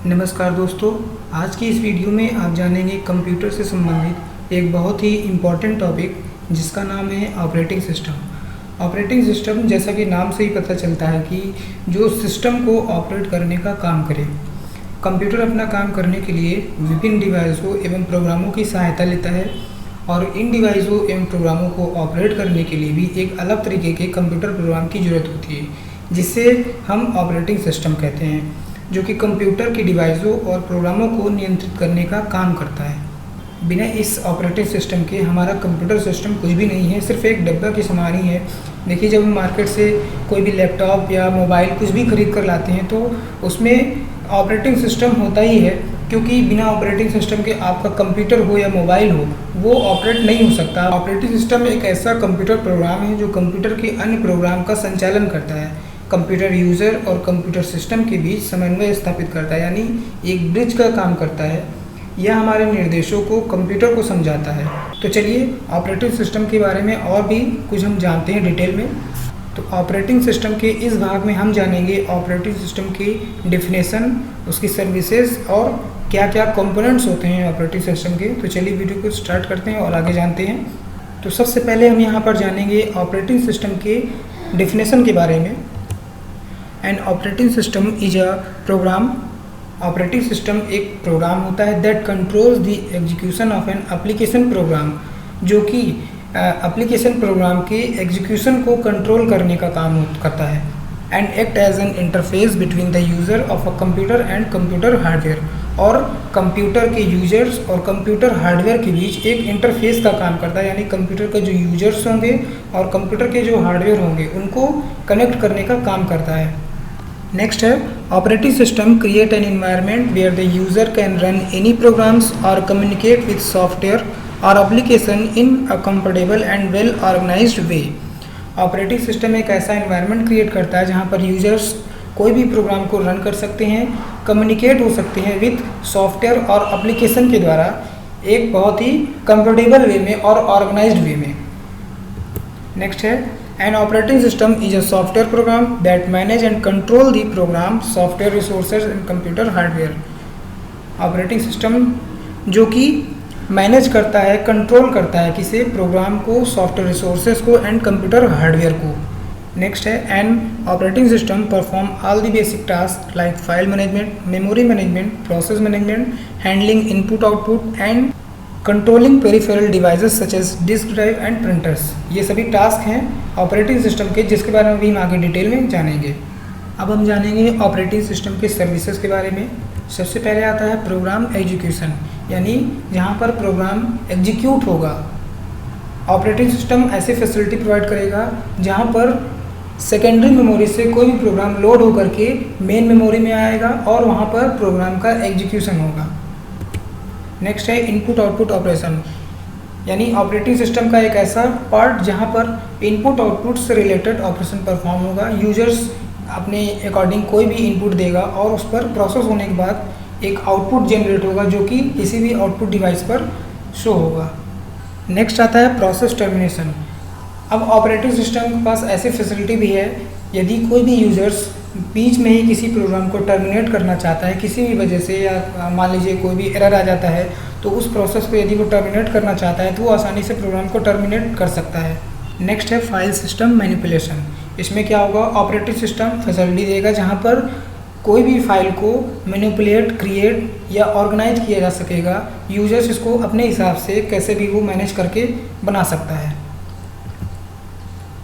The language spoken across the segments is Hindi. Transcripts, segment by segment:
नमस्कार दोस्तों, आज की इस वीडियो में आप जानेंगे कंप्यूटर से संबंधित एक बहुत ही इम्पॉर्टेंट टॉपिक जिसका नाम है ऑपरेटिंग सिस्टम। ऑपरेटिंग सिस्टम जैसा कि नाम से ही पता चलता है कि जो सिस्टम को ऑपरेट करने का काम करे। कंप्यूटर अपना काम करने के लिए विभिन्न डिवाइसों एवं प्रोग्रामों की सहायता लेता है और इन डिवाइसों एवं प्रोग्रामों को ऑपरेट करने के लिए भी एक अलग तरीके के कंप्यूटर प्रोग्राम की ज़रूरत होती है, जिसे हम ऑपरेटिंग सिस्टम कहते हैं, जो कि कंप्यूटर के डिवाइसों और प्रोग्रामों को नियंत्रित करने का काम करता है। बिना इस ऑपरेटिंग सिस्टम के हमारा कंप्यूटर सिस्टम कुछ भी नहीं है, सिर्फ एक डब्बा के समान ही है। देखिए, जब हम मार्केट से कोई भी लैपटॉप या मोबाइल कुछ भी खरीद कर लाते हैं तो उसमें ऑपरेटिंग सिस्टम होता ही है, क्योंकि बिना ऑपरेटिंग सिस्टम के आपका कंप्यूटर हो या मोबाइल हो वो ऑपरेट नहीं हो सकता। ऑपरेटिंग सिस्टम एक ऐसा कंप्यूटर प्रोग्राम है जो कंप्यूटर के अन्य प्रोग्राम का संचालन करता है, कंप्यूटर यूज़र और कंप्यूटर सिस्टम के बीच समन्वय स्थापित करता है, यानी एक ब्रिज का काम करता है। यह हमारे निर्देशों को कंप्यूटर को समझाता है। तो चलिए ऑपरेटिंग सिस्टम के बारे में और भी कुछ हम जानते हैं डिटेल में। तो ऑपरेटिंग सिस्टम के इस भाग में हम जानेंगे ऑपरेटिंग सिस्टम की डेफिनेशन, उसकी सर्विसेज और क्या क्या कंपोनेंट्स होते हैं ऑपरेटिंग सिस्टम के। तो चलिए वीडियो को स्टार्ट करते हैं और आगे जानते हैं। तो सबसे पहले हम यहाँ पर जानेंगे ऑपरेटिंग सिस्टम के डेफिनेशन के बारे में। An operating system is a program. Operating system एक प्रोग्राम होता है that controls the execution of an application program, जो कि एप्लीकेशन प्रोग्राम के एग्जीक्यूशन को कंट्रोल करने का काम करता है। And act as an interface between the user of a computer and computer hardware, और कंप्यूटर के यूजर्स और कंप्यूटर हार्डवेयर के बीच एक इंटरफेस का काम करता है, यानी कंप्यूटर के जो यूजर्स होंगे और कंप्यूटर के जो हार्डवेयर होंगे उनको कनेक्ट करने का काम करता है। नेक्स्ट है operating system create an environment where the user can run any programs और कम्युनिकेट विद सॉफ्टवेयर और application in a comfortable and well organized way. Operating system एक ऐसा एनवायरनमेंट क्रिएट करता है जहां पर यूजर्स कोई भी प्रोग्राम को रन कर सकते हैं, कम्युनिकेट हो सकते हैं विद सॉफ्टवेयर और एप्लीकेशन के द्वारा एक बहुत ही कंफर्टेबल वे में और ऑर्गेनाइज्ड वे में। नेक्स्ट है An operating system is a software program that manage and control the program, software resources and computer hardware. Operating system जो कि मैनेज करता है, कंट्रोल करता है किसी प्रोग्राम को, सॉफ्टवेयर रिसोर्सेज को एंड कंप्यूटर हार्डवेयर को। नेक्स्ट है an operating system perform all the basic task like file management, memory management, process management, handling input output and controlling peripheral devices such as disk drive and printers. ये सभी टास्क हैं ऑपरेटिंग सिस्टम के, जिसके बारे में भी हम आगे डिटेल में जानेंगे। अब हम जानेंगे ऑपरेटिंग सिस्टम के सर्विसेज के बारे में। सबसे पहले आता है प्रोग्राम एग्जीक्यूशन, यानी जहाँ पर प्रोग्राम एग्जीक्यूट होगा। ऑपरेटिंग सिस्टम ऐसे फैसिलिटी प्रोवाइड करेगा जहाँ पर सेकेंडरी मेमोरी से कोई भी प्रोग्राम लोड होकर के मेन मेमोरी में आएगा और वहाँ पर प्रोग्राम का एग्जीक्यूशन होगा। नेक्स्ट है इनपुट आउटपुट ऑपरेशन, यानी ऑपरेटिंग सिस्टम का एक ऐसा पार्ट जहां पर इनपुट आउटपुट से रिलेटेड ऑपरेशन परफॉर्म होगा। यूजर्स अपने अकॉर्डिंग कोई भी इनपुट देगा और उस पर प्रोसेस होने के बाद एक आउटपुट जनरेट होगा जो कि किसी भी आउटपुट डिवाइस पर शो होगा। नेक्स्ट आता है प्रोसेस टर्मिनेशन। अब ऑपरेटिंग सिस्टम के पास ऐसी फैसिलिटी भी है, यदि कोई भी यूजर्स बीच में ही किसी प्रोग्राम को टर्मिनेट करना चाहता है किसी भी वजह से, या मान लीजिए कोई भी एरर आ जाता है, तो उस प्रोसेस को यदि वो टर्मिनेट करना चाहता है तो वो आसानी से प्रोग्राम को टर्मिनेट कर सकता है। नेक्स्ट है फाइल सिस्टम मैनिपुलेशन। इसमें क्या होगा, ऑपरेटिंग सिस्टम फैसिलिटी देगा जहाँ पर कोई भी फाइल को मैनिपुलेट, क्रिएट या ऑर्गेनाइज किया जा सकेगा। यूजर्स इसको अपने हिसाब से कैसे भी वो मैनेज करके बना सकता है।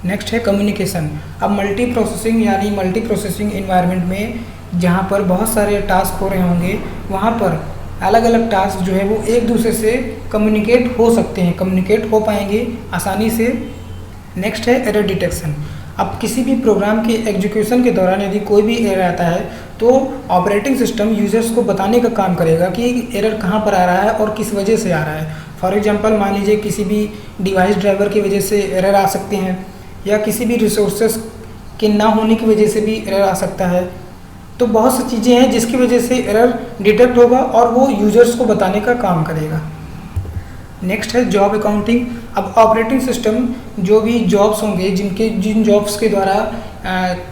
नेक्स्ट है कम्युनिकेशन। अब मल्टी प्रोसेसिंग यानी मल्टी प्रोसेसिंग इन्वायरमेंट में जहाँ पर बहुत सारे टास्क हो रहे होंगे, वहाँ पर अलग अलग टास्क जो है वो एक दूसरे से कम्युनिकेट हो सकते हैं, कम्युनिकेट हो पाएंगे आसानी से। नेक्स्ट है एरर डिटेक्शन। अब किसी भी प्रोग्राम के एग्जीक्यूशन के दौरान यदि कोई भी एरर आता है तो ऑपरेटिंग सिस्टम यूजर्स को बताने का काम करेगा कि एरर कहाँ पर आ रहा है और किस वजह से आ रहा है। फॉर एग्जांपल, मान लीजिए किसी भी डिवाइस ड्राइवर की वजह से एरर आ सकते हैं, या किसी भी रिसोर्सेस के ना होने की वजह से भी एरर आ सकता है। तो बहुत सी चीज़ें हैं जिसकी वजह से एरर डिटेक्ट होगा और वो यूजर्स को बताने का काम करेगा। नेक्स्ट है जॉब अकाउंटिंग। अब ऑपरेटिंग सिस्टम जो भी जॉब्स होंगे, जिन जॉब्स के द्वारा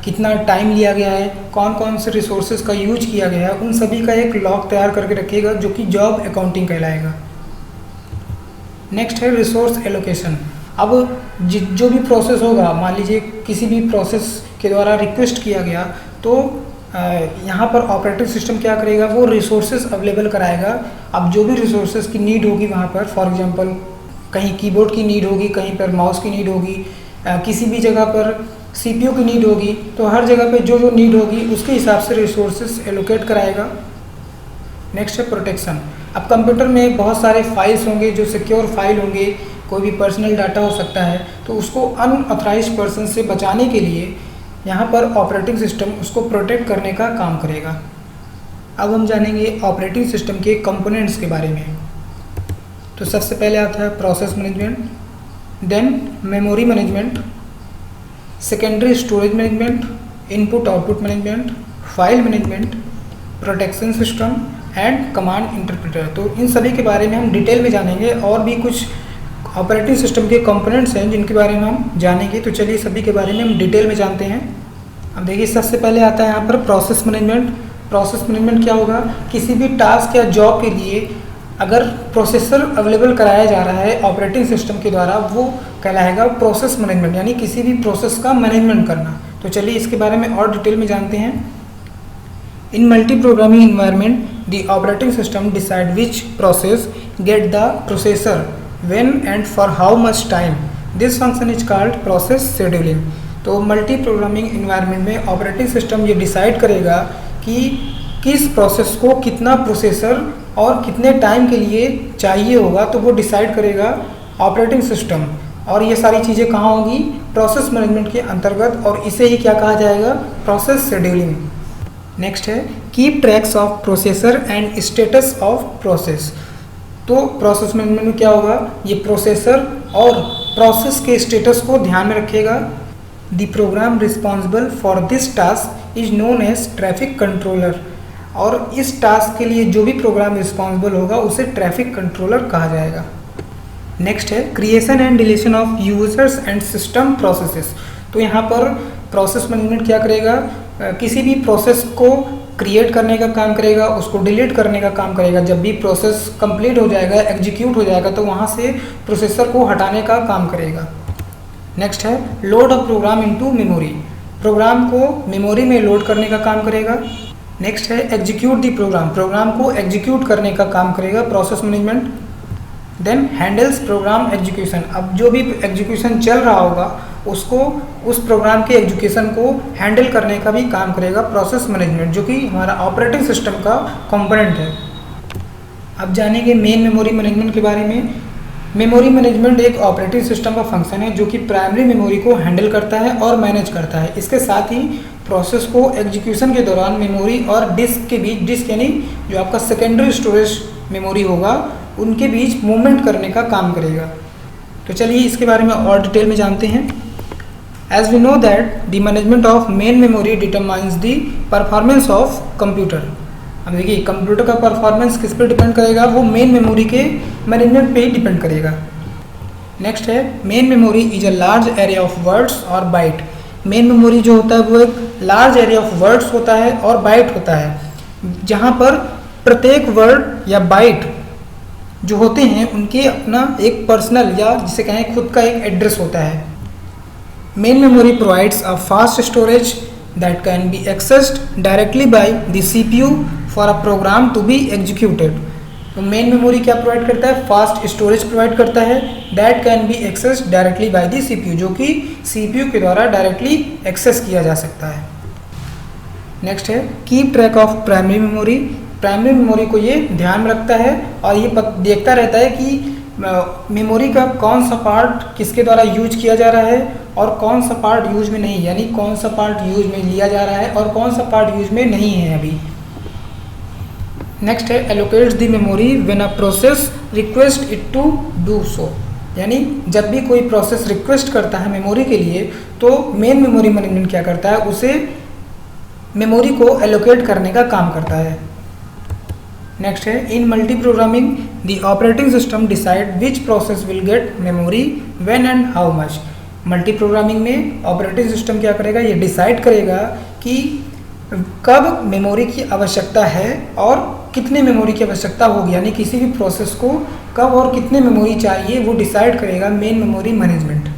कितना टाइम लिया गया है, कौन कौन से रिसोर्सेज का यूज किया गया है, उन सभी का एक लॉग तैयार करके रखेगा जो कि जॉब अकाउंटिंग कहलाएगा। नेक्स्ट है रिसोर्स एलोकेशन। अब जो भी प्रोसेस होगा, मान लीजिए किसी भी प्रोसेस के द्वारा रिक्वेस्ट किया गया, तो यहाँ पर ऑपरेटिंग सिस्टम क्या करेगा, वो रिसोर्सेज अवेलेबल कराएगा। अब जो भी रिसोर्सेज की नीड होगी वहाँ पर, फॉर एग्जांपल कहीं कीबोर्ड की नीड होगी, कहीं पर माउस की नीड होगी, किसी भी जगह पर सीपीयू की नीड होगी, तो हर जगह पे जो जो नीड होगी उसके हिसाब से रिसोर्सेज एलोकेट कराएगा। नेक्स्ट है प्रोटेक्शन। अब कंप्यूटर में बहुत सारे फाइल्स होंगे जो सिक्योर फाइल होंगे, कोई भी पर्सनल डाटा हो सकता है, तो उसको अनऑथराइज्ड पर्सन से बचाने के लिए यहाँ पर ऑपरेटिंग सिस्टम उसको प्रोटेक्ट करने का काम करेगा। अब हम जानेंगे ऑपरेटिंग सिस्टम के कंपोनेंट्स के बारे में। तो सबसे पहले आता है process management, then memory management, secondary storage management, input output management, file management, protection system and command interpreter. तो इन सभी के बारे में हम डिटेल में जानेंगे, और भी कुछ ऑपरेटिंग सिस्टम के कंपोनेंट्स हैं जिनके बारे में हम जानेंगे। तो चलिए सभी के बारे में हम डिटेल में जानते हैं। अब देखिए सबसे पहले आता है यहाँ पर प्रोसेस मैनेजमेंट। प्रोसेस मैनेजमेंट क्या होगा, किसी भी टास्क या जॉब के लिए अगर प्रोसेसर अवेलेबल कराया जा रहा है ऑपरेटिंग सिस्टम के द्वारा, वो कहलाएगा प्रोसेस मैनेजमेंट, यानी किसी भी प्रोसेस का मैनेजमेंट करना। तो चलिए इसके बारे में और डिटेल में जानते हैं। In multi programming environment the operating system decide which process get the processor when and for how much time. This function is called process scheduling. तो मल्टी प्रोग्रामिंग इन्वायरमेंट में ऑपरेटिंग सिस्टम ये डिसाइड करेगा कि किस प्रोसेस को कितना प्रोसेसर और कितने टाइम के लिए चाहिए होगा, तो वो डिसाइड करेगा ऑपरेटिंग सिस्टम। और ये सारी चीज़ें कहाँ होंगी, प्रोसेस मैनेजमेंट के अंतर्गत, और इसे ही क्या कहा जाएगा, प्रोसेस शेड्यूलिंग। नेक्स्ट है keep tracks of processor and status of process. तो प्रोसेस मैनेजमेंट में क्या होगा, ये प्रोसेसर और प्रोसेस के स्टेटस को ध्यान में रखेगा। The program responsible for this task is known as traffic controller. और इस टास्क के लिए जो भी प्रोग्राम रिस्पॉन्सिबल होगा उसे ट्रैफिक कंट्रोलर कहा जाएगा। नेक्स्ट है creation and deletion of users and system processes. तो यहाँ पर प्रोसेस मैनेजमेंट क्या करेगा, किसी भी प्रोसेस को क्रिएट करने का काम करेगा, उसको डिलीट करने का काम करेगा। जब भी प्रोसेस कंप्लीट हो जाएगा, एग्जीक्यूट हो जाएगा, तो वहाँ से प्रोसेसर को हटाने का काम करेगा। नेक्स्ट है load of program into memory. Program को मेमोरी में लोड करने का काम करेगा। नेक्स्ट है एग्जीक्यूट दी प्रोग्राम। प्रोग्राम को एग्जीक्यूट करने का काम करेगा process management. Then handles program execution. अब जो भी एग्जीक्यूशन चल रहा होगा उसको, उस प्रोग्राम के एग्जीक्यूशन को हैंडल करने का भी काम करेगा प्रोसेस मैनेजमेंट, जो कि हमारा ऑपरेटिंग सिस्टम का कंपोनेंट है। अब जानेंगे मेन मेमोरी मैनेजमेंट के बारे में। मेमोरी मैनेजमेंट एक ऑपरेटिंग सिस्टम का फंक्शन है जो कि प्राइमरी मेमोरी को हैंडल करता है और मैनेज करता है। इसके साथ ही प्रोसेस को एग्जीक्यूशन के दौरान मेमोरी और डिस्क के बीच, डिस्क यानी जो आपका सेकेंडरी स्टोरेज मेमोरी होगा, उनके बीच मूवमेंट करने का काम करेगा। तो चलिए इसके बारे में और डिटेल में जानते हैं। As we know that the management of main memory determines the performance of computer. अब देखिए कंप्यूटर का परफॉर्मेंस किस पे डिपेंड करेगा, वो मेन मेमोरी के मैनेजमेंट पे ही डिपेंड करेगा। नेक्स्ट है main memory is a large area of words और बाइट। मेन मेमोरी जो होता है वो एक लार्ज एरिया ऑफ वर्ड्स होता है और बाइट होता है, जहाँ पर प्रत्येक वर्ड या बाइट जो होते हैं उनके अपना एक पर्सनल या जिसे कहें खुद का एक एड्रेस होता है। Main memory provides a fast storage that can be accessed directly by the CPU for a program to be executed. तो मेन मेमोरी क्या प्रोवाइड करता है, फास्ट स्टोरेज प्रोवाइड करता है, that can be accessed directly by the CPU, जो कि CPU के द्वारा डायरेक्टली एक्सेस किया जा सकता है। नेक्स्ट है keep track of primary memory. Primary memory को ये ध्यान में रखता है और ये देखता रहता है कि मेमोरी का कौन सा पार्ट किसके द्वारा यूज किया जा रहा है और कौन सा पार्ट यूज में नहीं, यानी कौन सा पार्ट यूज में लिया जा रहा है और कौन सा पार्ट यूज में नहीं है अभी। नेक्स्ट है allocates the memory when a process request it to do so. यानी जब भी कोई प्रोसेस रिक्वेस्ट करता है मेमोरी के लिए, तो मेन मेमोरी मैनेजमेंट क्या करता है, उसे मेमोरी को एलोकेट करने का काम करता है। नेक्स्ट है in multi programming the operating system decide which process will get memory when and how much. Multi programming में ऑपरेटिंग सिस्टम क्या करेगा, ये डिसाइड करेगा कि कब मेमोरी की आवश्यकता है और कितने मेमोरी की आवश्यकता होगी, यानी किसी भी प्रोसेस को कब और कितने मेमोरी चाहिए वो डिसाइड करेगा मेन मेमोरी मैनेजमेंट।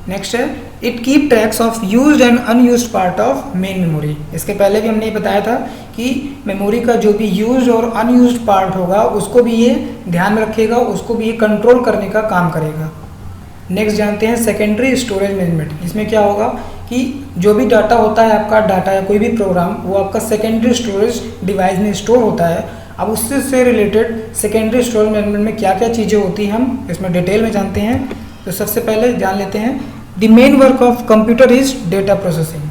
नेक्स्ट है it keep tracks of used and unused part of main memory. इसके पहले भी हमने बताया था कि मेमोरी का जो भी यूज्ड और अनयूज्ड पार्ट होगा उसको भी ये ध्यान में रखेगा, उसको भी ये कंट्रोल करने का काम करेगा। नेक्स्ट जानते हैं सेकेंडरी स्टोरेज मैनेजमेंट। इसमें क्या होगा कि जो भी डाटा होता है आपका, डाटा या कोई भी प्रोग्राम, वो आपका सेकेंडरी स्टोरेज डिवाइस में स्टोर होता है। अब उससे से रिलेटेड सेकेंडरी स्टोरेज मैनेजमेंट में क्या क्या चीज़ें होती हैं हम इसमें डिटेल में जानते हैं। तो सबसे पहले जान लेते हैं the main work of computer is data processing.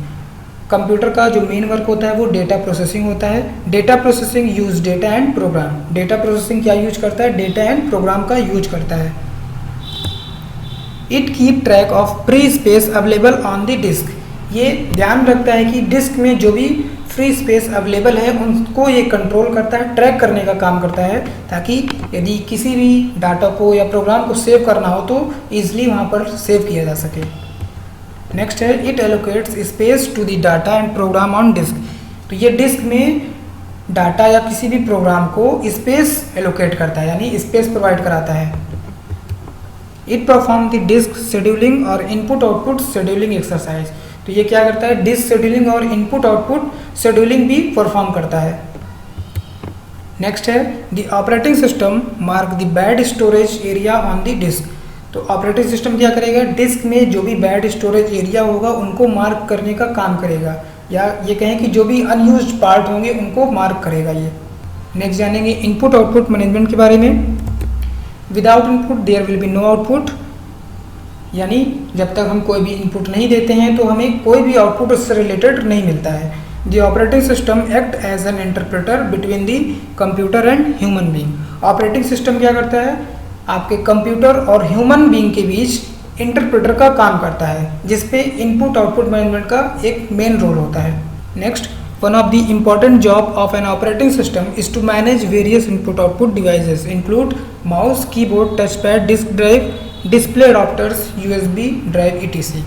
Computer का जो मेन वर्क होता है वो डेटा प्रोसेसिंग होता है। Data processing use data and program. Data processing क्या यूज करता है, डेटा एंड प्रोग्राम का यूज करता है। It keep track of free space available on the disk. ये ध्यान रखता है कि डिस्क में जो भी फ्री स्पेस अवेलेबल है उनको ये कंट्रोल करता है, ट्रैक करने का काम करता है, ताकि यदि किसी भी डाटा को या प्रोग्राम को सेव करना हो तो ईजिली वहाँ पर सेव किया जा सके। नेक्स्ट है it allocates space to the data and program on disk. तो ये डिस्क में डाटा या किसी भी प्रोग्राम को स्पेस एलोकेट करता है, यानी स्पेस प्रोवाइड कराता है। It perform the disk scheduling और इनपुट आउटपुट शेड्यूलिंग एक्सरसाइज। तो ये क्या करता है, डिस्क शेड्यूलिंग और इनपुट आउटपुट शेड्यूलिंग भी परफॉर्म करता है। नेक्स्ट है the operating system mark the bad storage area on the disk. तो ऑपरेटिंग सिस्टम क्या करेगा, डिस्क में जो भी बैड स्टोरेज एरिया होगा उनको मार्क करने का काम करेगा, या ये कहें कि जो भी अनयूज्ड पार्ट होंगे उनको मार्क करेगा ये। नेक्स्ट जानेंगे इनपुट आउटपुट मैनेजमेंट के बारे में। Without input there will be no output, यानी जब तक हम कोई भी इनपुट नहीं देते हैं तो हमें कोई भी आउटपुट उससे रिलेटेड नहीं मिलता है। The operating system act as an interpreter between the computer and human being. Operating system क्या करता है, आपके कंप्यूटर और ह्यूमन बीइंग के बीच इंटरप्रेटर का काम करता है, जिसपे इनपुट आउटपुट मैनेजमेंट का एक मेन रोल होता है। Next, one of the important job of an operating system is to manage various input output devices include mouse, keyboard, touchpad, disk drive, display adapters, USB drive etc।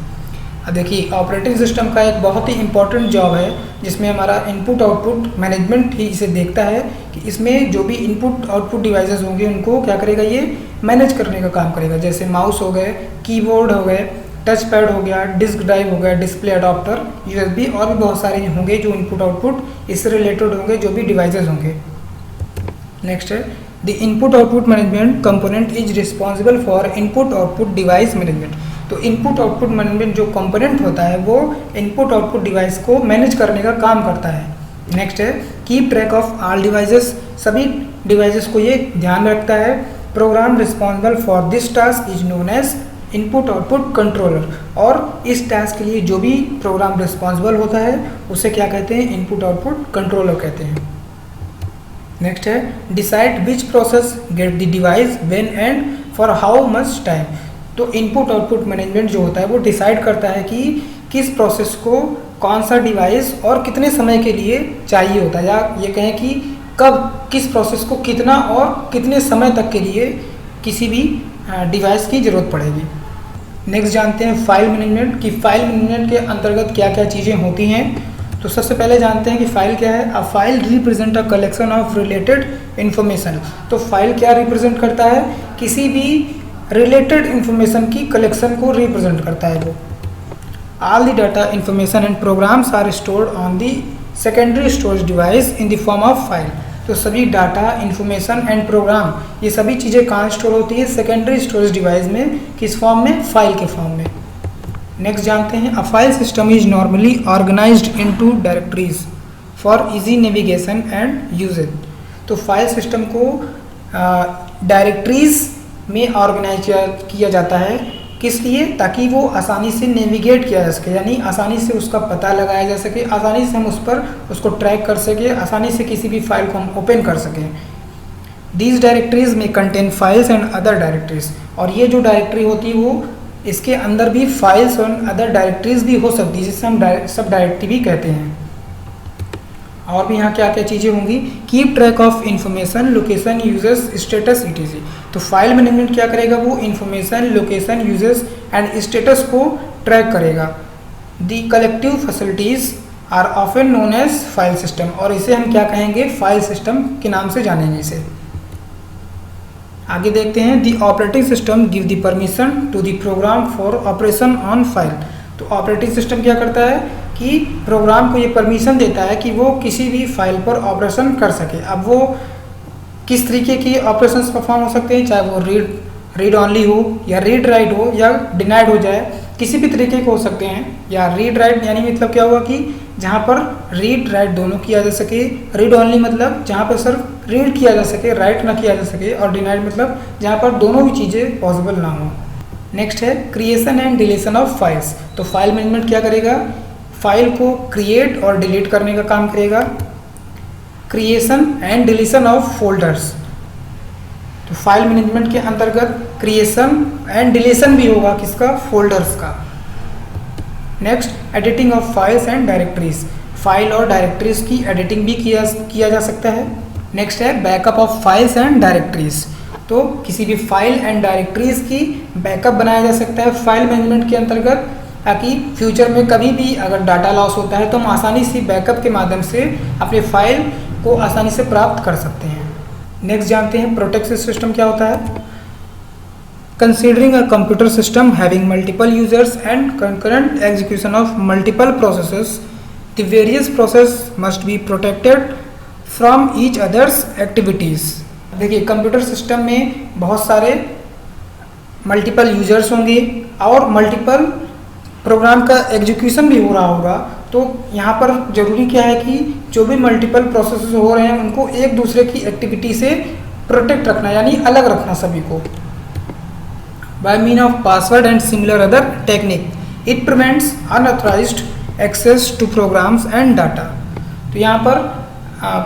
अब देखिए ऑपरेटिंग सिस्टम का एक बहुत ही इंपॉर्टेंट जॉब है जिसमें हमारा इनपुट आउटपुट मैनेजमेंट ही इसे देखता है कि इसमें जो भी इनपुट आउटपुट डिवाइसेस होंगे उनको क्या करेगा, ये मैनेज करने का काम करेगा। जैसे माउस हो गए, कीबोर्ड हो गए, टच पैड हो गया, डिस्क ड्राइव हो गया, डिस्प्ले अडॉप्टर, यूएसबी और भी बहुत सारे होंगे जो इनपुट आउटपुट इससे रिलेटेड होंगे, जो भी डिवाइसेस होंगे। नेक्स्ट है the input output management component is responsible for input output device management. तो इनपुट आउटपुट मैनेजमेंट जो कंपोनेंट होता है वो इनपुट आउटपुट डिवाइस को मैनेज करने का काम करता है। नेक्स्ट है keep track of all devices. सभी डिवाइसेस को ये ध्यान रखता है। Program responsible for this task is known as input output controller. और इस टास्क के लिए जो भी प्रोग्राम रिस्पॉन्सिबल होता है उसे क्या कहते हैं, इनपुट आउटपुट कंट्रोलर कहते हैं। नेक्स्ट है decide which process get the device when and for how much time. तो इनपुट आउटपुट मैनेजमेंट जो होता है वो डिसाइड करता है कि किस प्रोसेस को कौन सा डिवाइस और कितने समय के लिए चाहिए होता है, या ये कहें कि कब किस प्रोसेस को कितना और कितने समय तक के लिए किसी भी डिवाइस की ज़रूरत पड़ेगी। नेक्स्ट जानते हैं फाइल मैनेजमेंट कि फाइल मैनेजमेंट के अंतर्गत क्या क्या चीज़ें होती हैं। तो सबसे पहले जानते हैं कि फाइल क्या है। A file represent a collection of related information. तो फाइल क्या रिप्रेजेंट करता है, किसी भी रिलेटेड इन्फॉर्मेशन की कलेक्शन को रिप्रेजेंट करता है वो। All the data information and programs are stored on the secondary storage device in the form of file. तो सभी डाटा, इन्फॉर्मेशन एंड प्रोग्राम ये सभी चीज़ें कहाँ स्टोर होती है, सेकेंडरी स्टोरेज डिवाइस में। किस फॉर्म में, फाइल के फॉर्म में। नेक्स्ट जानते हैं a file system is normally organised into directories for easy navigation and usages. तो फाइल सिस्टम को डायरेक्टरीज में ऑर्गेनाइज किया जाता है, किस लिए, ताकि वो आसानी से नेविगेट किया जा सके, यानी आसानी से उसका पता लगाया जा सके, आसानी से हम उस पर उसको ट्रैक कर सके, आसानी से किसी भी फाइल को हम ओपन कर सकें। दीज डायरेक्टरीज में contain files and other directories. और ये जो डायरेक्टरी होती है वो इसके अंदर भी फाइल्स और अदर डायरेक्टरीज भी हो सकती है, जिसे हम सब डायरेक्टरी भी कहते हैं। और भी यहाँ क्या क्या चीज़ें होंगी, keep track of information, location, users, status, etc। तो फाइल मैनेजमेंट क्या करेगा, वो information, location, users and status को ट्रैक करेगा। The collective facilities are often known as file system, और इसे हम क्या कहेंगे, फाइल सिस्टम के नाम से जानेंगे इसे। आगे देखते हैं, the operating system give the permission to the program for operation on file. तो ऑपरेटिंग सिस्टम क्या करता है कि प्रोग्राम को ये परमिशन देता है कि वो किसी भी फाइल पर ऑपरेशन कर सके। अब वो किस तरीके की ऑपरेशंस परफॉर्म हो सकते हैं, चाहे वो रीड ऑनली हो या रीड राइट हो या डिनाइड हो जाए, किसी भी तरीके के हो सकते हैं। या रीड राइट यानी मतलब क्या हुआ कि जहाँ पर रीड राइट दोनों किया जा सके, रीड ऑनली मतलब जहाँ पर सिर्फ रीड किया जा सके, राइट ना किया जा सके, और डिनाइड मतलब जहाँ पर दोनों भी चीज़ें पॉसिबल ना हो। नेक्स्ट है creation and deletion of files. तो फाइल मैनेजमेंट क्या करेगा, फाइल को क्रिएट और डिलीट करने का काम करेगा। Creation and deletion of folders, तो फाइल मैनेजमेंट के अंतर्गत क्रिएशन एंड डिलीशन भी होगा किसका, फोल्डर्स का। Next editing of files and directories, file और डायरेक्टरीज की एडिटिंग भी किया जा सकता है। नेक्स्ट है backup of files and directories, तो किसी भी फाइल एंड डायरेक्टरीज की बैकअप बनाया जा सकता है फाइल मैनेजमेंट के अंतर्गत, ताकि फ्यूचर में कभी भी अगर डाटा लॉस होता है तो हम आसानी से बैकअप के माध्यम से अपने फाइल को आसानी से प्राप्त कर सकते हैं। नेक्स्ट जानते हैं प्रोटेक्शन सिस्टम क्या होता है। Considering a computer system having multiple users and concurrent execution of multiple processes, the various process must be protected from each others activities. देखिए कंप्यूटर सिस्टम में बहुत सारे मल्टीपल यूजर्स होंगे और मल्टीपल प्रोग्राम का एग्जीक्यूशन भी हो रहा होगा, तो यहाँ पर जरूरी क्या है कि जो भी मल्टीपल प्रोसेसेस हो रहे हैं उनको एक दूसरे की एक्टिविटी से प्रोटेक्ट रखना, यानी अलग रखना सभी को। By mean of password and similar other technique it prevents unauthorised access to programs and data. तो यहाँ पर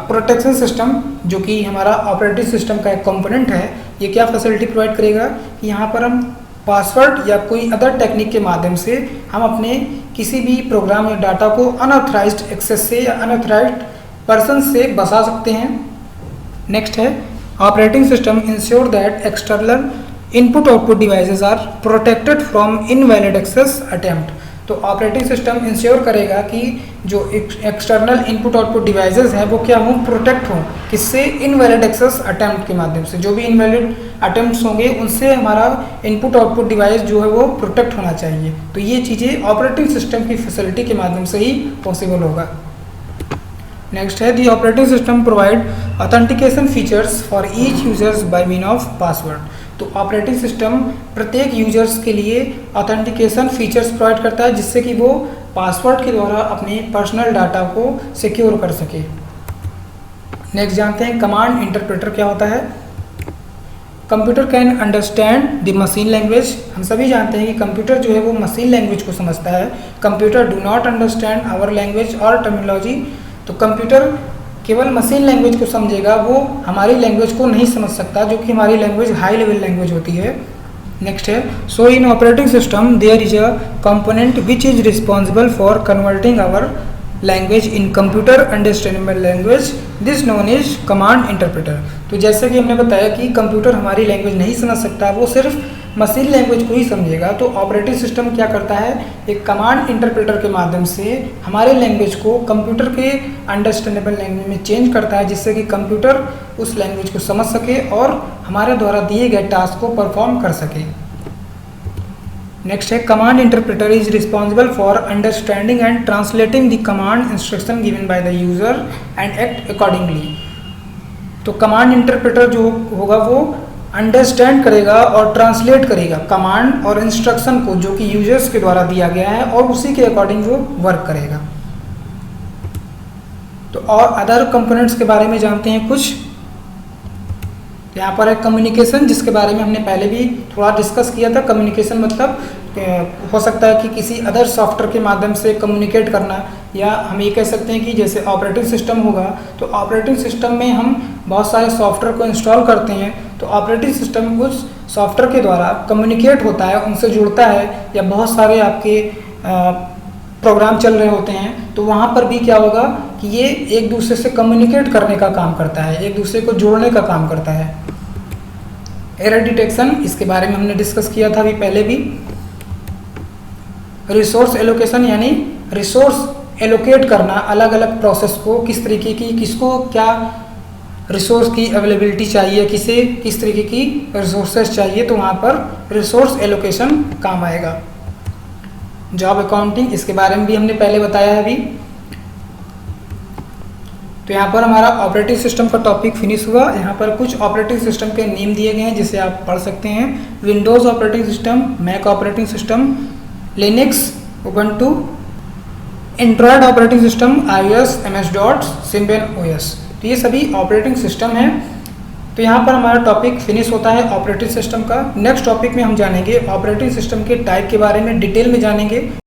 प्रोटेक्शन सिस्टम जो कि हमारा ऑपरेटिंग सिस्टम का एक कंपोनेंट है, ये क्या फैसिलिटी प्रोवाइड करेगा कि यहाँ पर हम पासवर्ड या कोई अदर टेक्निक के माध्यम से हम अपने किसी भी प्रोग्राम या डाटा को अनऑथराइज्ड एक्सेस से या अनऑथराइज्ड पर्सन से बचा सकते हैं। नेक्स्ट है operating system ensure that external input output devices are protected from invalid access attempt. तो ऑपरेटिंग सिस्टम इंश्योर करेगा कि जो एक्सटर्नल इनपुट आउटपुट डिवाइसेस हैं वो क्या हों, प्रोटेक्ट हों, किससे, इनवैलिड एक्सेस अटेम्प्ट के माध्यम से। जो भी इनवैलिड अटेम्प्ट्स होंगे उनसे हमारा इनपुट आउटपुट डिवाइस जो है वो प्रोटेक्ट होना चाहिए। तो ये चीज़ें ऑपरेटिंग सिस्टम की फैसिलिटी के माध्यम से ही पॉसिबल होगा। नेक्स्ट है the operating system provide authentication features for each users by mean of password. तो ऑपरेटिंग सिस्टम प्रत्येक यूजर्स के लिए ऑथेंटिकेशन फीचर्स प्रोवाइड करता है जिससे कि वो पासवर्ड के द्वारा अपने पर्सनल डाटा को सिक्योर कर सके। नेक्स्ट जानते हैं कमांड इंटरप्रेटर क्या होता है। Computer can understand the machine language. हम सभी जानते हैं कि कंप्यूटर जो है वो मशीन लैंग्वेज को समझता है। Computer do not understand our language और टर्मिनोलॉजी। तो कंप्यूटर केवल मशीन लैंग्वेज को समझेगा, वो हमारी लैंग्वेज को नहीं समझ सकता, जो कि हमारी लैंग्वेज हाई लेवल लैंग्वेज होती है। नेक्स्ट है so in operating system there is a component which is responsible for converting our language in computer understandable language, this known is command interpreter. तो जैसे कि हमने बताया कि कंप्यूटर हमारी लैंग्वेज नहीं समझ सकता, वो सिर्फ मशीन लैंग्वेज को ही समझेगा। तो ऑपरेटिंग सिस्टम क्या करता है, एक कमांड इंटरप्रेटर के माध्यम से हमारे लैंग्वेज को कंप्यूटर के अंडरस्टैंडेबल लैंग्वेज में चेंज करता है, जिससे कि कंप्यूटर उस लैंग्वेज को समझ सके और हमारे द्वारा दिए गए टास्क को परफॉर्म कर सके। नेक्स्ट है command interpreter is responsible for understanding and translating the command instruction given by the user and act accordingly. तो कमांड इंटरप्रेटर जो होगा वो अंडरस्टैंड करेगा और ट्रांसलेट करेगा कमांड और इंस्ट्रक्शन को जो कि यूजर्स के द्वारा दिया गया है, और उसी के अकॉर्डिंग वो वर्क करेगा। तो और अदर कंपोनेंट्स के बारे में जानते हैं कुछ। यहाँ पर है कम्युनिकेशन, जिसके बारे में हमने पहले भी थोड़ा डिस्कस किया था। कम्युनिकेशन मतलब हो सकता है कि किसी अदर सॉफ्टवेयर के माध्यम से कम्युनिकेट करना, या हम ये कह सकते हैं कि जैसे ऑपरेटिंग सिस्टम होगा तो ऑपरेटिंग सिस्टम में हम बहुत सारे सॉफ्टवेयर को इंस्टॉल करते हैं, तो ऑपरेटिंग सिस्टम उस सॉफ्टवेयर के द्वारा कम्युनिकेट होता है, उनसे जुड़ता है, या बहुत सारे आपके प्रोग्राम चल रहे होते हैं, तो वहाँ पर भी क्या होगा कि ये एक दूसरे से कम्युनिकेट करने का काम करता है, एक दूसरे को जोड़ने का काम करता है। एरर डिटेक्शन, इसके बारे में हमने डिस्कस किया था अभी पहले भी। रिसोर्स एलोकेशन यानी रिसोर्स एलोकेट करना, अलग अलग प्रोसेस को किस तरीके की, किसको क्या रिसोर्स की अवेलेबिलिटी चाहिए, किसे किस तरीके की रिसोर्सेज चाहिए, तो वहाँ पर रिसोर्स एलोकेशन काम आएगा। जॉब अकाउंटिंग, इसके बारे में भी हमने पहले बताया है अभी। तो यहाँ पर हमारा ऑपरेटिंग सिस्टम का टॉपिक फिनिश हुआ। यहाँ पर कुछ ऑपरेटिंग सिस्टम के नेम दिए गए हैं जिसे आप पढ़ सकते हैं। Windows operating system, Mac operating system, Linux, Ubuntu, Android operating system, iOS, MS-DOS, Symbian OS। तो ये सभी ऑपरेटिंग सिस्टम हैं। तो यहाँ पर हमारा टॉपिक फिनिश होता है ऑपरेटिंग सिस्टम का। नेक्स्ट टॉपिक में हम जानेंगे ऑपरेटिंग सिस्टम के टाइप के बारे में, डिटेल में जानेंगे।